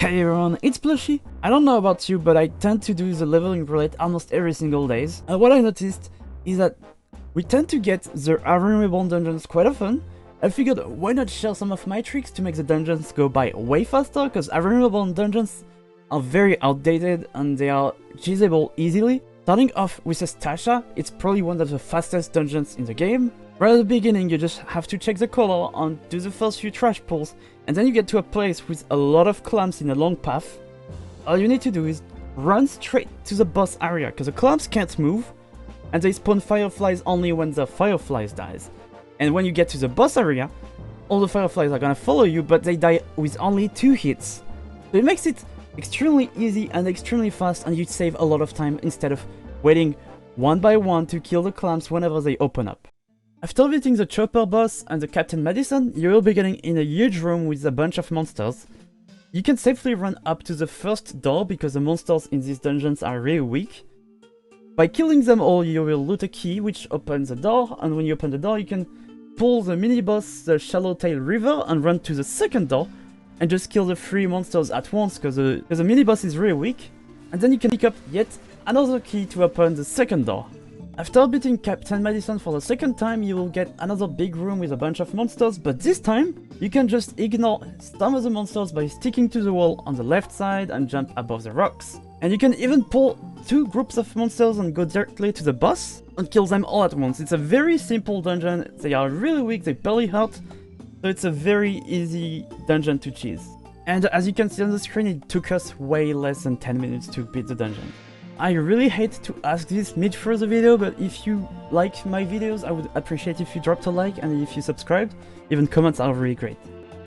Hey everyone, it's Plushie. I don't know about you, but I tend to do the leveling roulette almost every single day. And what I noticed is that we tend to get the ARR dungeons quite often. I figured why not share some of my tricks to make the dungeons go by way faster, because ARR dungeons are very outdated and they are cheesable easily. Starting off with Sastasha, it's probably one of the fastest dungeons in the game. Right at the beginning, you just have to check the color and do the first few trash pulls, and then you get to a place with a lot of clamps in a long path. All you need to do is run straight to the boss area, because the clamps can't move, and they spawn fireflies only when the fireflies dies. And when you get to the boss area, all the fireflies are gonna follow you, but they die with only 2 hits. So it makes it extremely easy and extremely fast, and you save a lot of time instead of waiting one by one to kill the clamps whenever they open up. After beating the Chopper boss and the Captain Madison, you will be getting in a huge room with a bunch of monsters. You can safely run up to the first door because the monsters in these dungeons are really weak. By killing them all, you will loot a key which opens the door, and when you open the door you can pull the mini-boss, the Shallowtail River, and run to the second door and just kill the 3 monsters at once because the mini-boss is really weak. And then you can pick up yet another key to open the second door. After beating Captain Madison for the second time, you will get another big room with a bunch of monsters, but this time, you can just ignore some of the monsters by sticking to the wall on the left side and jump above the rocks. And you can even pull 2 groups of monsters and go directly to the boss and kill them all at once. It's a very simple dungeon, they are really weak, they barely hurt, so it's a very easy dungeon to cheese. And as you can see on the screen, it took us way less than 10 minutes to beat the dungeon. I really hate to ask this mid through the video, but if you like my videos, I would appreciate if you dropped a like and if you subscribed. Even comments are really great.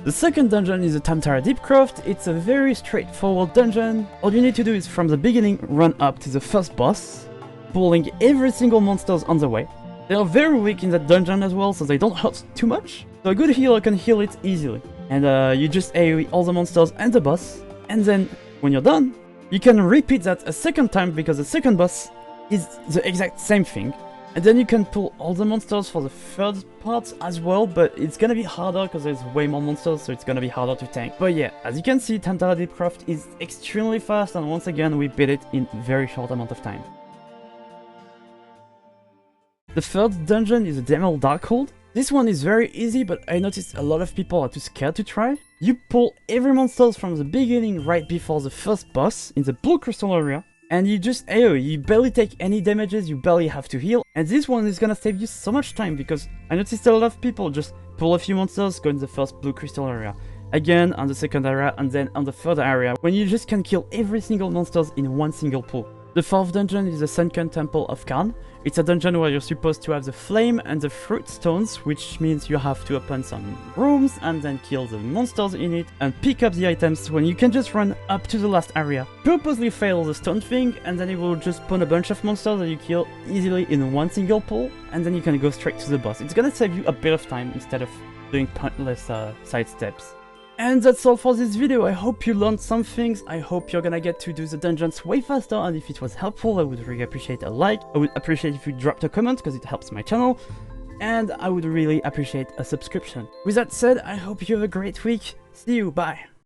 The second dungeon is the Tam-Tara Deepcroft. It's a very straightforward dungeon. All you need to do is from the beginning run up to the first boss, pulling every single monsters on the way. They are very weak in that dungeon as well, so they don't hurt too much. So a good healer can heal it easily. And you just AoE all the monsters and the boss, and then when you're done, you can repeat that a second time because the second boss is the exact same thing. And then you can pull all the monsters for the third part as well, but it's gonna be harder because there's way more monsters, so it's gonna be harder to tank. But yeah, as you can see, Tam-Tara Deepcroft is extremely fast, and once again we beat it in a very short amount of time. The third dungeon is the Dzemael Darkhold. This one is very easy, but I noticed a lot of people are too scared to try. You pull every monster from the beginning right before the first boss in the blue crystal area, and you just AoE, you barely take any damages, you barely have to heal, and this one is gonna save you so much time because I noticed a lot of people just pull a few monsters, go in the first blue crystal area, again on the second area, and then on the third area, when you just can kill every single monsters in one single pull. The fourth dungeon is the Sunken Temple of Qarn. It's a dungeon where you're supposed to have the flame and the fruit stones, which means you have to open some rooms and then kill the monsters in it and pick up the items when you can just run up to the last area. Purposely fail the stone thing, and then it will just spawn a bunch of monsters that you kill easily in one single pull, and then you can go straight to the boss. It's gonna save you a bit of time instead of doing pointless side steps. And that's all for this video. I hope you learned some things. I hope you're gonna get to do the dungeons way faster, and if it was helpful, I would really appreciate a like. I would appreciate if you dropped a comment because it helps my channel, and I would really appreciate a subscription. With that said, I hope you have a great week. See you, bye!